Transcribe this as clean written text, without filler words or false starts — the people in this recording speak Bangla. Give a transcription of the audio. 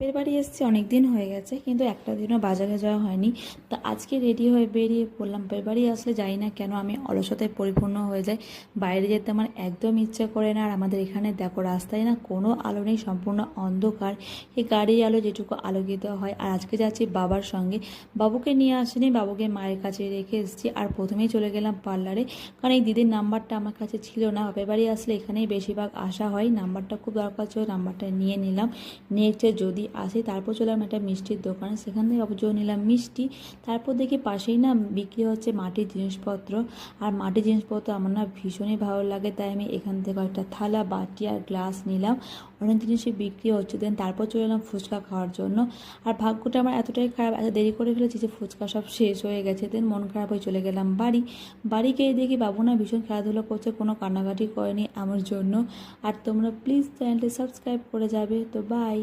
বাপের বাড়ি এসেছি অনেক দিন হয়ে গেছে, কিন্তু একটা দিনও বাজারে যাওয়া হয়নি। তা আজকে রেডি হয়ে বেরিয়ে পড়লাম। বাপের বাড়ি আসলে জানি না কেন আমি অলসতায় পরিপূর্ণ হয়ে যাই, বাইরে যেতে আমার একদম ইচ্ছা করে না। আর আমাদের এখানে দেখো রাস্তায় না কোনো আলো নেই, সম্পূর্ণ অন্ধকার। এই গাড়ির আলো যেটুকু আলোকিত হয়। আর আজকে যাচ্ছি বাবার সঙ্গে, বাবুকে নিয়ে আসেনি, বাবুকে মায়ের কাছে রেখে এসেছি। আর প্রথমেই চলে গেলাম পার্লারে, কারণ এই দিদির নাম্বারটা আমার কাছে ছিল না। বাপের বাড়ি আসলে এখানেই বেশিরভাগ আসা হয়, নাম্বারটা খুব দরকার ছিল, নাম্বারটা নিয়ে নিলাম। নেক্সটে যদি আসি তারপর চললাম একটা মিষ্টির দোকানে, সেখান থেকে অবজয় নিলাম মিষ্টি। তারপর দেখি পাশেই না বিক্রি হচ্ছে মাটির জিনিসপত্র। আর মাটির জিনিসপত্র আমার না ভীষণই ভালো লাগে, তাই আমি এখান থেকে একটা থালা, বাটি আর গ্লাস নিলাম। অনেক জিনিসই বিক্রি হচ্ছে। দেন তারপর চলে এলাম ফুচকা খাওয়ার জন্য। আর ভাগ্যটা আমার এতটাই খারাপ, এত দেরি করে ফেলেছি যে ফুচকা সব শেষ হয়ে গেছে। দেন মন খারাপ হয়ে চলে গেলাম বাড়ি গিয়ে দেখি বাবু না ভীষণ খেলাধুলো করছে, কোনো কান্নাকাটি করেনি আমার জন্য। আর তোমরা প্লিজ চ্যানেলটি সাবস্ক্রাইব করে যাবে। তো বাই।